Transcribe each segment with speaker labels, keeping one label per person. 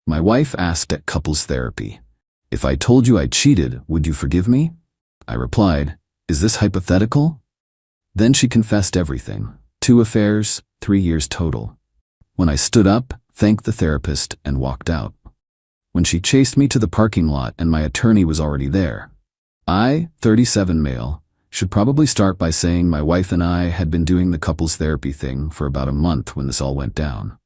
Speaker 1: My wife asked at couples therapy, "If I told you I cheated, would you forgive me?" I replied, "Is this hypothetical?" Then she confessed everything. 2 affairs, 3 years total. When I stood up, thanked the therapist, and walked out. When she chased me to the parking lot and my attorney was already there, I, 37 male, should probably start by saying my wife and I had been doing the couples therapy thing for about a month when this all went down.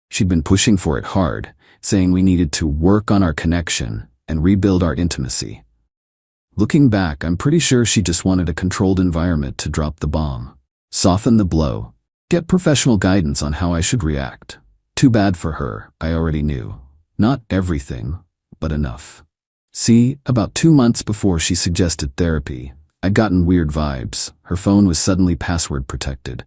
Speaker 1: She'd been pushing for it hard, saying we needed to work on our connection and rebuild our intimacy. Looking back, I'm pretty sure she just wanted a controlled environment to drop the bomb, soften the blow, get professional guidance on how I should react. Too bad for her, I already knew. Not everything, but enough. See, about 2 months before she suggested therapy, I'd gotten weird vibes. Her phone was suddenly password protected.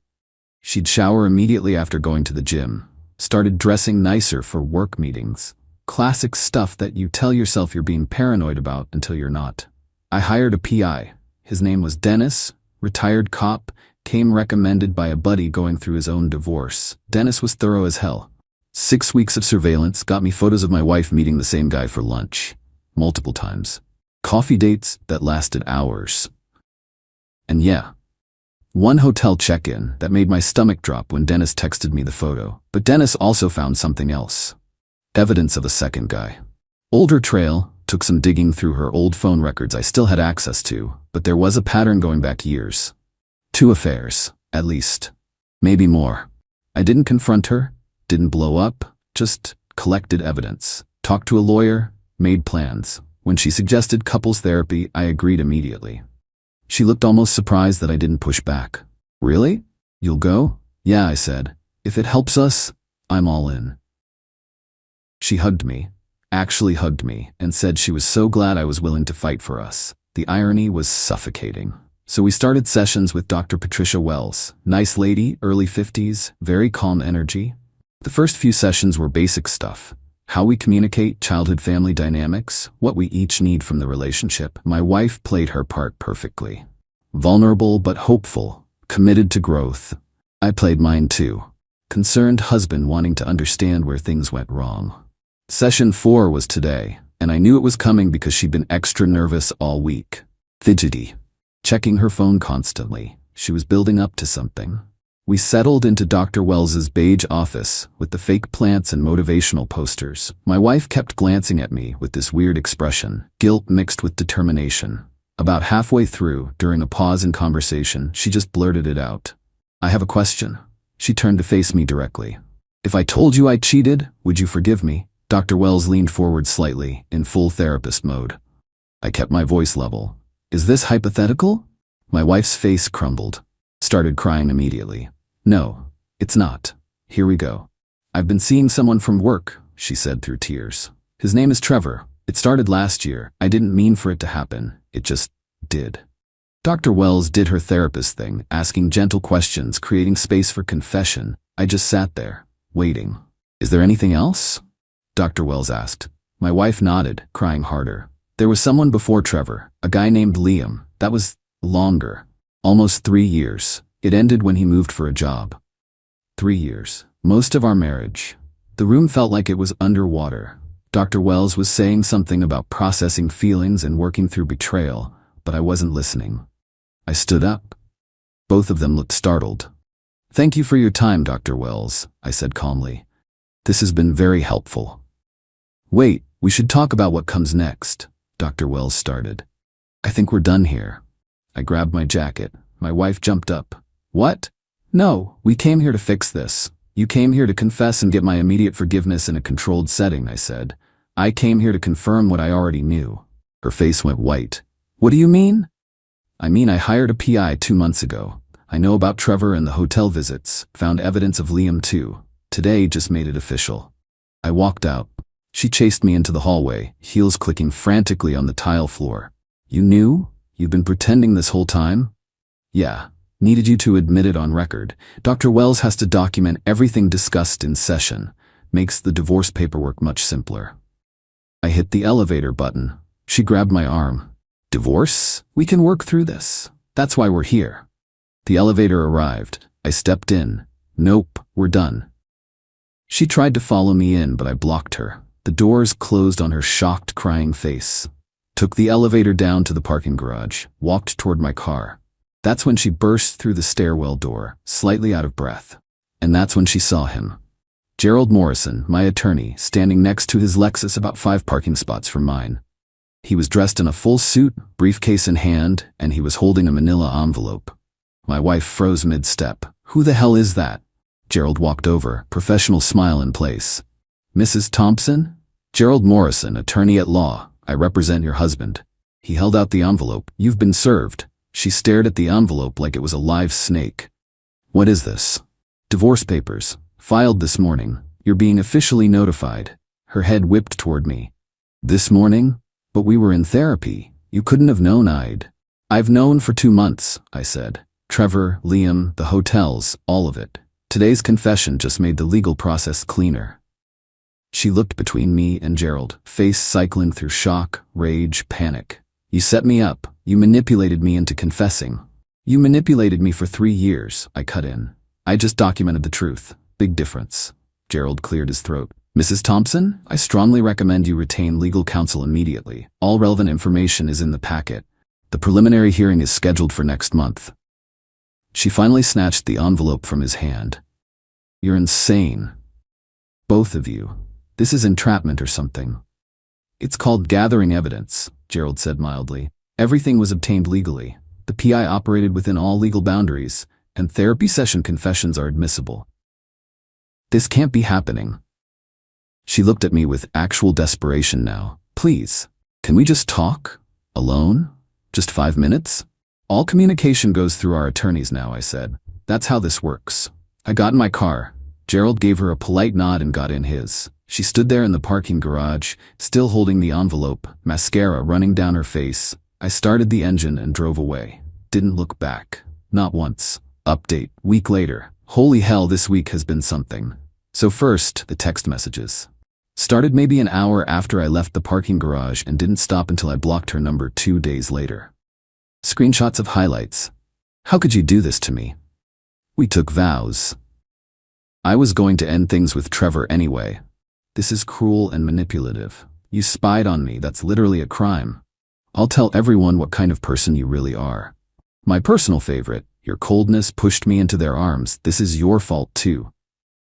Speaker 1: She'd shower immediately after going to the gym, started dressing nicer for work meetings. Classic stuff that you tell yourself you're being paranoid about until you're not. I hired a PI. His name was Dennis, retired cop, came recommended by a buddy going through his own divorce. Dennis was thorough as hell. 6 weeks of surveillance got me photos of my wife meeting the same guy for lunch. Multiple times. Coffee dates that lasted hours. And yeah, one hotel check-in that made my stomach drop when Dennis texted me the photo. But Dennis also found something else. Evidence of a second guy. Older trail, took some digging through her old phone records I still had access to, but there was a pattern going back years. 2 affairs, at least. Maybe more. I didn't confront her, didn't blow up, just collected evidence. Talked to a lawyer, made plans. When she suggested couples therapy, I agreed immediately. She looked almost surprised that I didn't push back. "Really? You'll go?" "Yeah," I said. "If it helps us, I'm all in." She hugged me, actually hugged me, and said she was so glad I was willing to fight for us. The irony was suffocating. So we started sessions with Dr. Patricia Wells. Nice lady, early 50s, very calm energy. The first few sessions were basic stuff. How we communicate, childhood family dynamics, what we each need from the relationship. My wife played her part perfectly. Vulnerable but hopeful, committed to growth. I played mine too. Concerned husband wanting to understand where things went wrong. Session 4 was today, and I knew it was coming because she'd been extra nervous all week. Fidgety. Checking her phone constantly. She was building up to something. We settled into Dr. Wells's beige office with the fake plants and motivational posters. My wife kept glancing at me with this weird expression, guilt mixed with determination. About halfway through, during a pause in conversation, she just blurted it out. "I have a question." She turned to face me directly. "If I told you I cheated, would you forgive me?" Dr. Wells leaned forward slightly, in full therapist mode. I kept my voice level. "Is this hypothetical?" My wife's face crumbled. Started crying immediately. "No, it's not. Here we go. I've been seeing someone from work," she said through tears. "His name is Trevor. It started last year. I didn't mean for it to happen. It just did." Dr. Wells did her therapist thing, asking gentle questions, creating space for confession. I just sat there, waiting. "Is there anything else?" Dr. Wells asked. My wife nodded, crying harder. "There was someone before Trevor, a guy named Liam. That was longer. Almost 3 years. It ended when he moved for a job." 3 years. Most of our marriage. The room felt like it was underwater. Dr. Wells was saying something about processing feelings and working through betrayal, but I wasn't listening. I stood up. Both of them looked startled. "Thank you for your time, Dr. Wells," I said calmly. "This has been very helpful." "Wait, we should talk about what comes next," Dr. Wells started. "I think we're done here." I grabbed my jacket. My wife jumped up. "What? No, we came here to fix this. You came here to confess and get my immediate forgiveness in a controlled setting," I said. "I came here to confirm what I already knew." Her face went white. "What do you mean?" "I mean I hired a PI 2 months ago. I know about Trevor and the hotel visits, found evidence of Liam too. Today just made it official." I walked out. She chased me into the hallway, heels clicking frantically on the tile floor. "You knew? You've been pretending this whole time?" "Yeah. Needed you to admit it on record. Dr. Wells has to document everything discussed in session. Makes the divorce paperwork much simpler." I hit the elevator button. She grabbed my arm. "Divorce? We can work through this. That's why we're here." The elevator arrived. I stepped in. "Nope, we're done." She tried to follow me in, but I blocked her. The doors closed on her shocked, crying face. Took the elevator down to the parking garage, walked toward my car. That's when she burst through the stairwell door, slightly out of breath. And that's when she saw him. Gerald Morrison, my attorney, standing next to his Lexus about 5 parking spots from mine. He was dressed in a full suit, briefcase in hand, and he was holding a manila envelope. My wife froze mid-step. "Who the hell is that?" Gerald walked over, professional smile in place. "Mrs. Thompson?" "Gerald Morrison, attorney at law. I represent your husband." He held out the envelope. "You've been served." She stared at the envelope like it was a live snake. "What is this?" "Divorce papers. Filed this morning. You're being officially notified." Her head whipped toward me. "This morning? But we were in therapy. You couldn't have known I've known for 2 months," I said. "Trevor, Liam, the hotels, all of it. Today's confession just made the legal process cleaner." She looked between me and Gerald, face cycling through shock, rage, panic. "You set me up. You manipulated me into confessing." "You manipulated me for 3 years," I cut in. "I just documented the truth. Big difference." Gerald cleared his throat. "Mrs. Thompson, I strongly recommend you retain legal counsel immediately. All relevant information is in the packet. The preliminary hearing is scheduled for next month." She finally snatched the envelope from his hand. "You're insane. Both of you. This is entrapment or something." "It's called gathering evidence," Gerald said mildly. "Everything was obtained legally. The PI operated within all legal boundaries, and therapy session confessions are admissible." "This can't be happening." She looked at me with actual desperation now. "Please, can we just talk? Alone? Just 5 minutes?" "All communication goes through our attorneys now," I said. "That's how this works." I got in my car. Gerald gave her a polite nod and got in his. She stood there in the parking garage, still holding the envelope, mascara running down her face. I started the engine and drove away. Didn't look back. Not once. Update, week later. Holy hell, this week has been something. So first, the text messages. Started maybe an hour after I left the parking garage and didn't stop until I blocked her number 2 days later. Screenshots of highlights. "How could you do this to me? We took vows. I was going to end things with Trevor anyway. This is cruel and manipulative. You spied on me, that's literally a crime. I'll tell everyone what kind of person you really are." My personal favorite, "Your coldness pushed me into their arms. This is your fault too."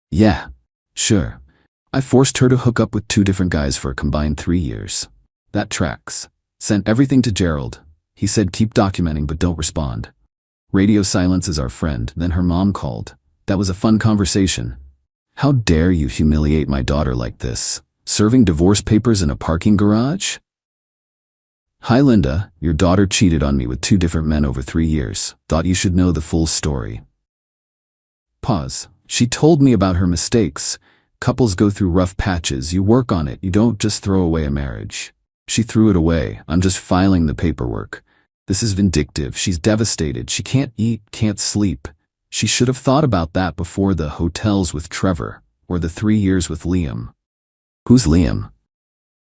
Speaker 1: Yeah, sure. I forced her to hook up with 2 different guys for a combined 3 years. That tracks. Sent everything to Gerald. He said keep documenting but don't respond. Radio silence is our friend. Then her mom called. That was a fun conversation. "How dare you humiliate my daughter like this? Serving divorce papers in a parking garage?" "Hi Linda, your daughter cheated on me with 2 different men over 3 years. Thought you should know the full story." Pause. "She told me about her mistakes. Couples go through rough patches. You work on it. You don't just throw away a marriage." She threw it away. "I'm just filing the paperwork." This is vindictive. She's devastated. She can't eat, can't sleep. She should have thought about that before the hotels with Trevor, or the 3 years with Liam. "Who's Liam?"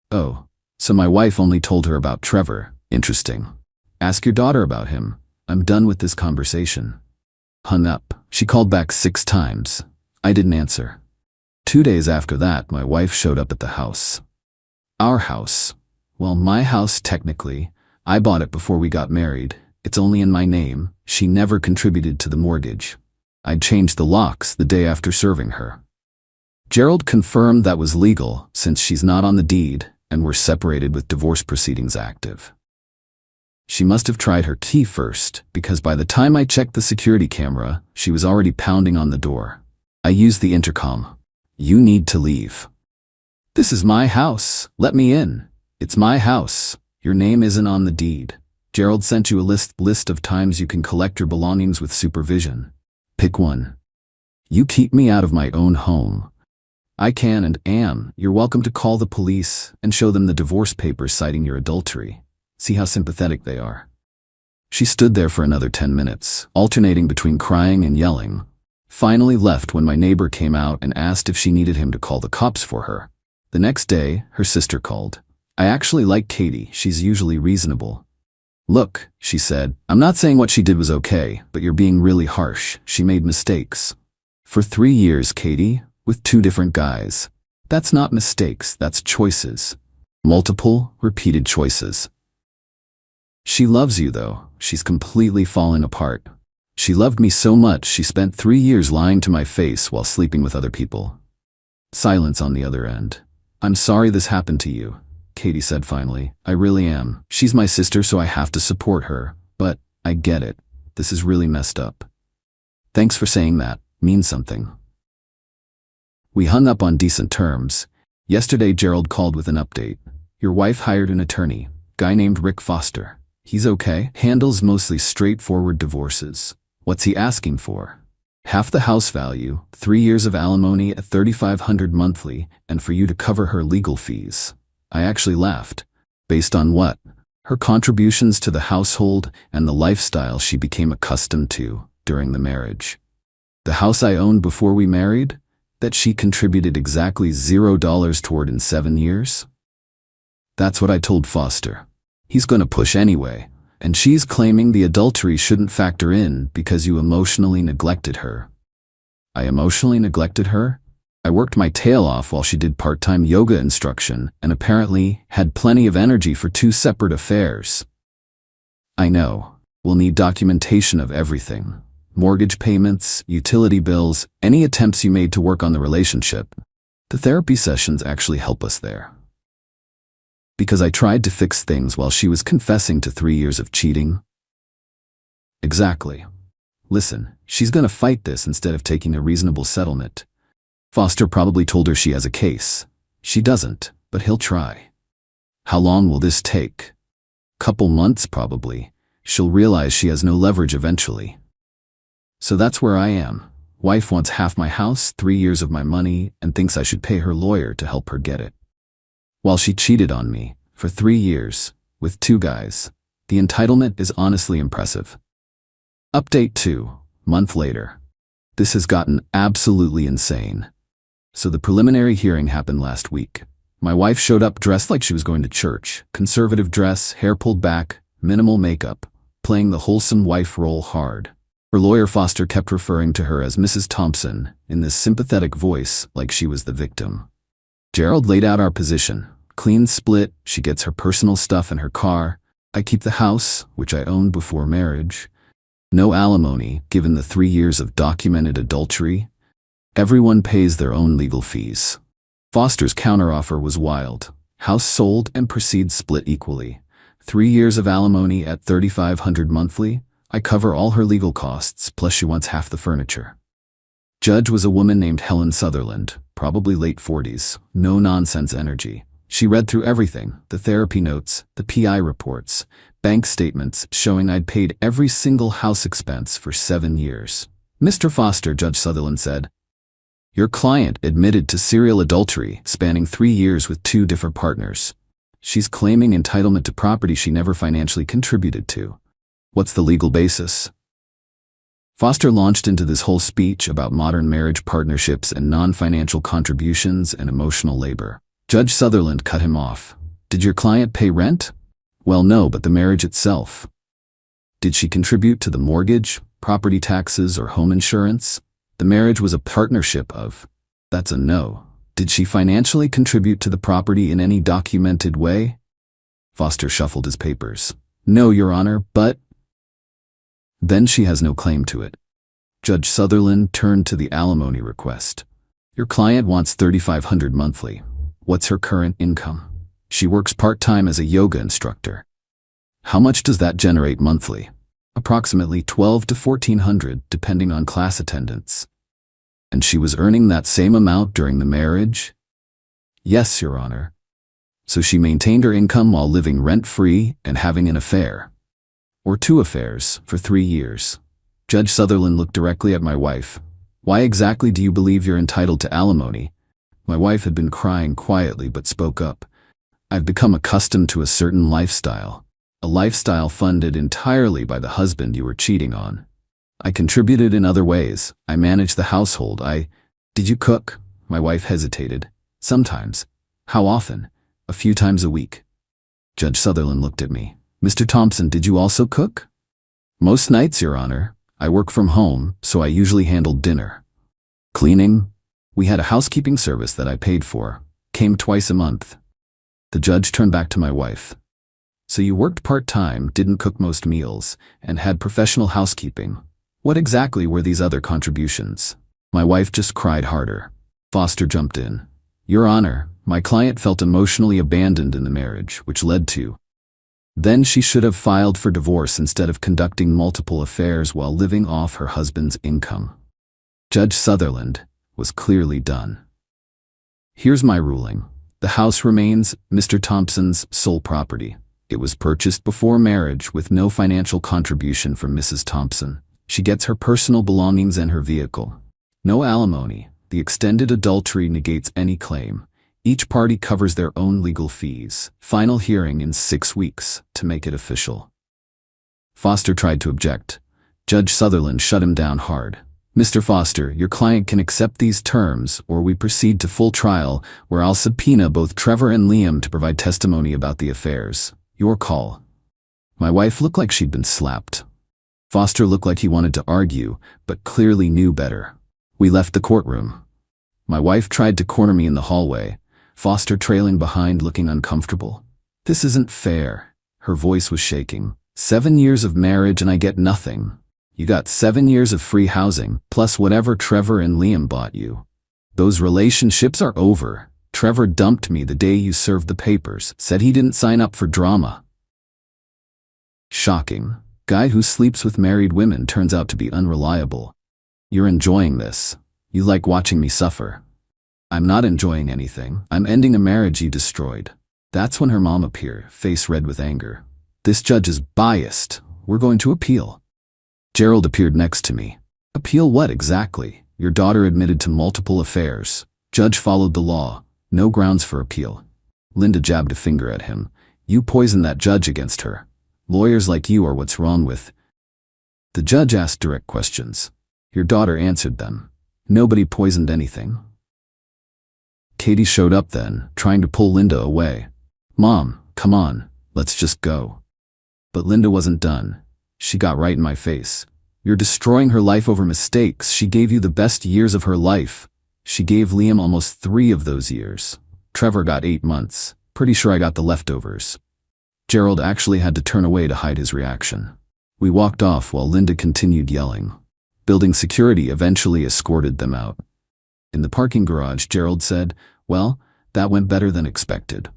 Speaker 1: "Oh, so my wife only told her about Trevor. Interesting. Ask your daughter about him. I'm done with this conversation." Hung up. She called back 6 times. I didn't answer. 2 days after that, my wife showed up at the house. Our house. Well, my house technically. I bought it before we got married. It's only in my name. She never contributed to the mortgage. I'd changed the locks the day after serving her. Gerald confirmed that was legal since she's not on the deed and we're separated with divorce proceedings active. She must have tried her key first because by the time I checked the security camera, she was already pounding on the door. I used the intercom. "You need to leave." "This is my house. Let me in." "It's my house. Your name isn't on the deed. Gerald sent you a list of times you can collect your belongings with supervision. Pick one." "You keep me out of my own home." "I can and am. You're welcome to call the police and show them the divorce papers citing your adultery. See how sympathetic they are." She stood there for another 10 minutes, alternating between crying and yelling. Finally left when my neighbor came out and asked if she needed him to call the cops for her. The next day, her sister called. I actually like Katie. She's usually reasonable. "Look," she said, "I'm not saying what she did was okay, but you're being really harsh. She made mistakes. For 3 years, Katie, with 2 different guys. That's not mistakes, that's choices. Multiple, repeated choices. She loves you though, she's completely fallen apart. She loved me so much she spent 3 years lying to my face while sleeping with other people. Silence on the other end. I'm sorry this happened to you, Katie said finally. I really am. She's my sister, so I have to support her. But I get it. This is really messed up. Thanks for saying that. Means something. We hung up on decent terms. Yesterday Gerald called with an update. Your wife hired an attorney, guy named Rick Foster. He's okay. Handles mostly straightforward divorces. What's he asking for? Half the house value, 3 years of alimony at $3,500 monthly, and for you to cover her legal fees. I actually laughed. Based on what? Her contributions to the household and the lifestyle she became accustomed to during the marriage. The house I owned before we married, that she contributed exactly $0 toward in 7 years? That's what I told Foster. He's gonna push anyway, and she's claiming the adultery shouldn't factor in because you emotionally neglected her. I emotionally neglected her? I worked my tail off while she did part-time yoga instruction and apparently had plenty of energy for 2 separate affairs. I know. We'll need documentation of everything. Mortgage payments, utility bills, any attempts you made to work on the relationship. The therapy sessions actually help us there. Because I tried to fix things while she was confessing to 3 years of cheating? Exactly. Listen, she's gonna fight this instead of taking a reasonable settlement. Foster probably told her she has a case. She doesn't, but he'll try. How long will this take? Couple months probably. She'll realize she has no leverage eventually. So that's where I am. Wife wants half my house, 3 years of my money, and thinks I should pay her lawyer to help her get it. While she cheated on me, for 3 years, with 2 guys, the entitlement is honestly impressive. Update 2, month later. This has gotten absolutely insane. So the preliminary hearing happened last week. My wife showed up dressed like she was going to church, conservative dress, hair pulled back, minimal makeup, playing the wholesome wife role hard. Her lawyer Foster kept referring to her as Mrs. Thompson in this sympathetic voice like she was the victim. Gerald laid out our position. Clean split, she gets her personal stuff in her car. I keep the house, which I owned before marriage. No alimony, given the 3 years of documented adultery. Everyone pays their own legal fees. Foster's counteroffer was wild. House sold and proceeds split equally. 3 years of alimony at $3,500 monthly. I cover all her legal costs, plus she wants half the furniture. Judge was a woman named Helen Sutherland, probably late 40s, no-nonsense energy. She read through everything, the therapy notes, the PI reports, bank statements showing I'd paid every single house expense for 7 years. Mr. Foster, Judge Sutherland said, your client admitted to serial adultery spanning 3 years with 2 different partners. She's claiming entitlement to property she never financially contributed to. What's the legal basis? Foster launched into this whole speech about modern marriage partnerships and non-financial contributions and emotional labor. Judge Sutherland cut him off. Did your client pay rent? Well, no, but the marriage itself. Did she contribute to the mortgage, property taxes, or home insurance? The marriage was a partnership of. That's a no. Did she financially contribute to the property in any documented way? Foster shuffled his papers. No, Your Honor, but. Then she has no claim to it. Judge Sutherland turned to the alimony request. Your client wants $3,500 monthly. What's her current income? She works part-time as a yoga instructor. How much does that generate monthly? Approximately $1,200 to $1,400 depending on class attendance. And she was earning that same amount during the marriage? Yes, Your Honor. So she maintained her income while living rent-free and having an affair. Or 2 affairs, for 3 years. Judge Sutherland looked directly at my wife. Why exactly do you believe you're entitled to alimony? My wife had been crying quietly but spoke up. I've become accustomed to a certain lifestyle. A lifestyle funded entirely by the husband you were cheating on. I contributed in other ways. I managed the household. Did you cook? My wife hesitated. Sometimes. How often? A few times a week. Judge Sutherland looked at me. Mr. Thompson, did you also cook? Most nights, Your Honor. I work from home, so I usually handled dinner. Cleaning? We had a housekeeping service that I paid for, came twice a month. The judge turned back to my wife. So you worked part-time, didn't cook most meals, and had professional housekeeping. What exactly were these other contributions? My wife just cried harder. Foster jumped in. Your Honor, my client felt emotionally abandoned in the marriage, which led to. Then she should have filed for divorce instead of conducting multiple affairs while living off her husband's income. Judge Sutherland was clearly done. Here's my ruling. The house remains Mr. Thompson's sole property. It was purchased before marriage with no financial contribution from Mrs. Thompson. She gets her personal belongings and her vehicle. No alimony. The extended adultery negates any claim. Each party covers their own legal fees. Final hearing in 6 weeks to make it official. Foster tried to object. Judge Sutherland shut him down hard. Mr. Foster, your client can accept these terms, or we proceed to full trial, where I'll subpoena both Trevor and Liam to provide testimony about the affairs. Your call. My wife looked like she'd been slapped. Foster looked like he wanted to argue, but clearly knew better. We left the courtroom. My wife tried to corner me in the hallway, Foster trailing behind, looking uncomfortable. This isn't fair. Her voice was shaking. 7 years of marriage and I get nothing. You got 7 years of free housing, plus whatever Trevor and Liam bought you. Those relationships are over. Trevor dumped me the day you served the papers, said he didn't sign up for drama. Shocking. Guy who sleeps with married women turns out to be unreliable. You're enjoying this. You like watching me suffer. I'm not enjoying anything. I'm ending a marriage you destroyed. That's when her mom appeared, face red with anger. This judge is biased. We're going to appeal. Gerald appeared next to me. Appeal what exactly? Your daughter admitted to multiple affairs. Judge followed the law. No grounds for appeal. Linda jabbed a finger at him. You poisoned that judge against her. Lawyers like you are what's wrong with. The judge asked direct questions. Your daughter answered them. Nobody poisoned anything. Katie showed up then, trying to pull Linda away. Mom, come on, let's just go. But Linda wasn't done. She got right in my face. You're destroying her life over mistakes. She gave you the best years of her life. She gave Liam almost 3 of those years. Trevor got 8 months. Pretty sure I got the leftovers. Gerald actually had to turn away to hide his reaction. We walked off while Linda continued yelling. Building security eventually escorted them out. In the parking garage, Gerald said, well, that went better than expected.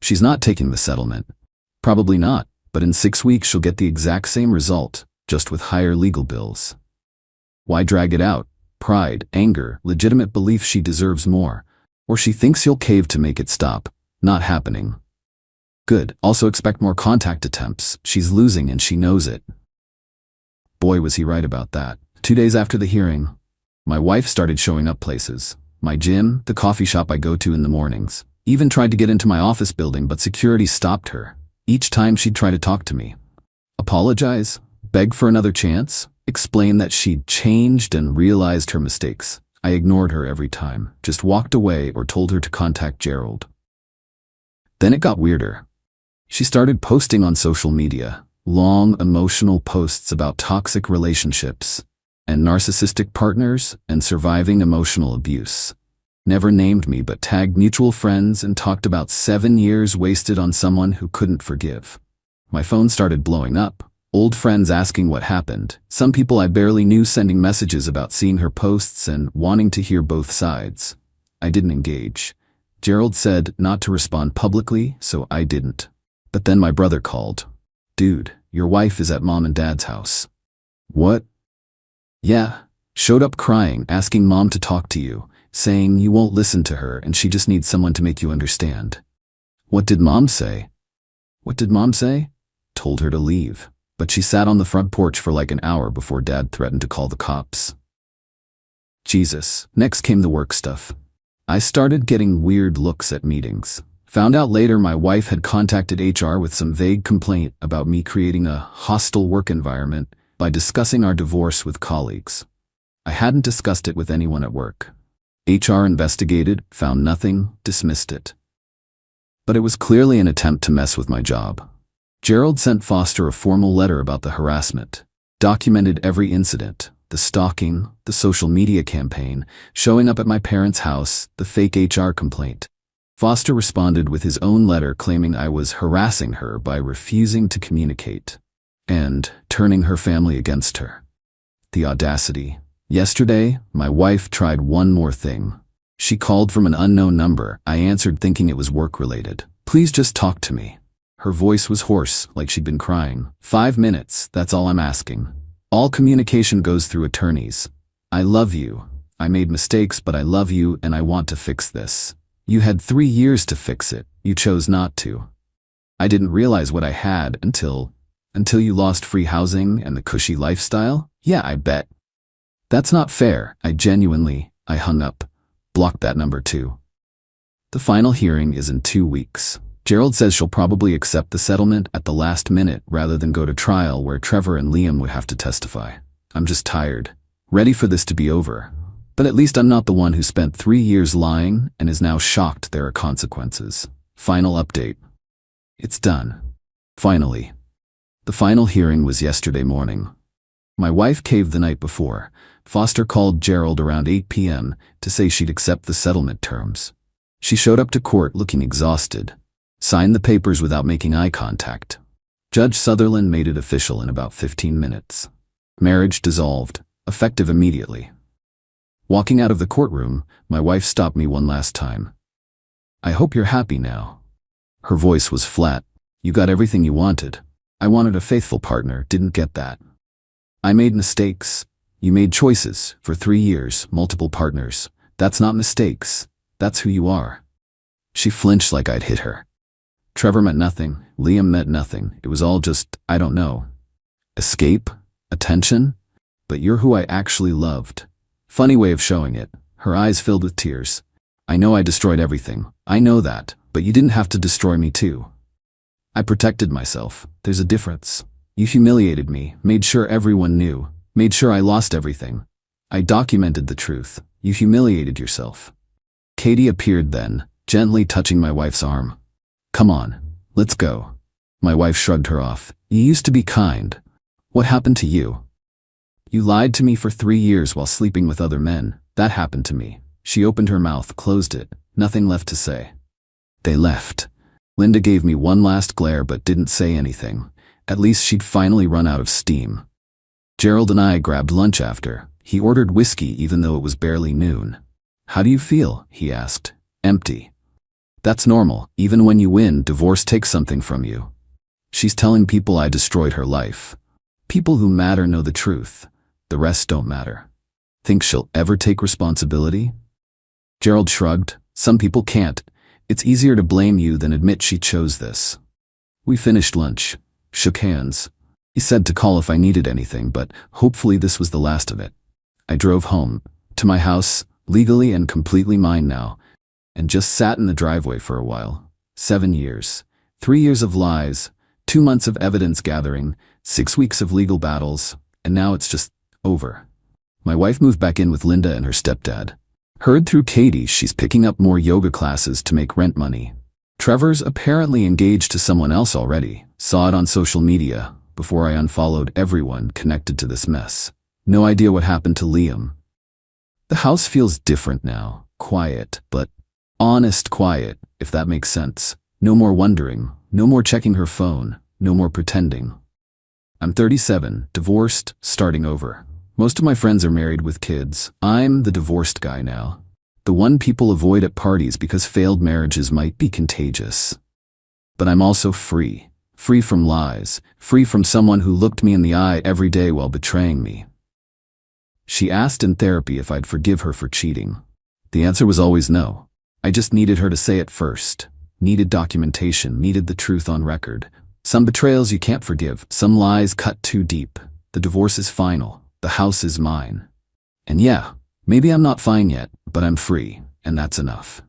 Speaker 1: She's not taking the settlement. Probably not, but in 6 weeks she'll get the exact same result, just with higher legal bills. Why drag it out? Pride, anger, legitimate belief she deserves more. Or she thinks you'll cave to make it stop. Not happening. Good. Also expect more contact attempts. She's losing and she knows it. Boy, was he right about that. 2 days after the hearing, my wife started showing up places. My gym, the coffee shop I go to in the mornings. Even tried to get into my office building, but security stopped her. Each time she'd try to talk to me. Apologize? Beg for another chance? Explain that she'd changed and realized her mistakes. I ignored her every time, just walked away or told her to contact Gerald. Then it got weirder. She started posting on social media, long, emotional posts about toxic relationships and narcissistic partners and surviving emotional abuse. Never named me but tagged mutual friends and talked about 7 years wasted on someone who couldn't forgive. My phone started blowing up. Old friends asking what happened. Some people I barely knew sending messages about seeing her posts and wanting to hear both sides. I didn't engage. Gerald said not to respond publicly, so I didn't. But then my brother called. Dude, your wife is at mom and dad's house. What? Yeah. Showed up crying, asking mom to talk to you, saying you won't listen to her and she just needs someone to make you understand. What did mom say? What did mom say? Told her to leave. But she sat on the front porch for like an hour before dad threatened to call the cops. Jesus. Next came the work stuff. I started getting weird looks at meetings. Found out later my wife had contacted HR with some vague complaint about me creating a hostile work environment by discussing our divorce with colleagues. I hadn't discussed it with anyone at work. HR investigated, found nothing, dismissed it. But it was clearly an attempt to mess with my job. Gerald sent Foster a formal letter about the harassment, documented every incident, The stalking, the social media campaign, showing up at my parents' house, the fake HR complaint. Foster responded with his own letter claiming I was harassing her by refusing to communicate and turning her family against her. The audacity. Yesterday, my wife tried one more thing. She called from an unknown number. I answered thinking it was work-related. "Please just talk to me." Her voice was hoarse, like she'd been crying. 5 minutes, that's all I'm asking. All communication goes through attorneys. I love you. I made mistakes, but I love you and I want to fix this. You had 3 years to fix it. You chose not to. I didn't realize what I had until you lost free housing and the cushy lifestyle? Yeah, I bet. That's not fair. I hung up. Blocked that number too. The final hearing is in 2 weeks. Gerald says she'll probably accept the settlement at the last minute rather than go to trial where Trevor and Liam would have to testify. I'm just tired. Ready for this to be over. But at least I'm not the one who spent 3 years lying and is now shocked there are consequences. Final update. It's done. Finally. The final hearing was yesterday morning. My wife caved the night before. Foster called Gerald around 8 p.m. to say she'd accept the settlement terms. She showed up to court looking exhausted. Signed the papers without making eye contact. Judge Sutherland made it official in about 15 minutes. Marriage dissolved, effective immediately. Walking out of the courtroom, my wife stopped me one last time. "I hope you're happy now." Her voice was flat. "You got everything you wanted. I wanted a faithful partner, didn't get that. I made mistakes. You made choices for 3 years, multiple partners. That's not mistakes. That's who you are." She flinched like I'd hit her. Trevor meant nothing. Liam meant nothing. It was all just, I don't know. Escape? Attention? But you're who I actually loved. Funny way of showing it. Her eyes filled with tears. "I know I destroyed everything. I know that. But you didn't have to destroy me too. I protected myself. There's a difference. You humiliated me, made sure everyone knew, made sure I lost everything. I documented the truth. You humiliated yourself." Katie appeared then, gently touching my wife's arm. "Come on, let's go." My wife shrugged her off. "You used to be kind. What happened to you? You lied to me for 3 years while sleeping with other men. That happened to me." She opened her mouth, closed it, nothing left to say. They left. Linda gave me one last glare but didn't say anything. At least she'd finally run out of steam. Gerald and I grabbed lunch after. He ordered whiskey even though it was barely noon. "How do you feel?" he asked. "Empty." "That's normal. Even when you win, divorce takes something from you." She's telling people I destroyed her life. People who matter know the truth. The rest don't matter. Think she'll ever take responsibility? Gerald shrugged. "Some people can't. It's easier to blame you than admit she chose this." We finished lunch, shook hands. He said to call if I needed anything, but hopefully this was the last of it. I drove home, to my house, legally and completely mine now, and just sat in the driveway for a while. 7 years. 3 years of lies, 2 months of evidence gathering, 6 weeks of legal battles, and now it's just over. My wife moved back in with Linda and her stepdad. Heard through Katie she's picking up more yoga classes to make rent money. Trevor's apparently engaged to someone else already. Saw it on social media before I unfollowed everyone connected to this mess. No idea what happened to Liam. The house feels different now. Quiet, but honest quiet, if that makes sense. No more wondering, no more checking her phone, no more pretending. I'm 37, divorced, starting over. Most of my friends are married with kids. I'm the divorced guy now. The one people avoid at parties because failed marriages might be contagious. But I'm also free. Free from lies. Free from someone who looked me in the eye every day while betraying me. She asked in therapy if I'd forgive her for cheating. The answer was always no. I just needed her to say it first. Needed documentation, needed the truth on record. Some betrayals you can't forgive, some lies cut too deep. The divorce is final. The house is mine. And yeah, maybe I'm not fine yet, but I'm free, and that's enough.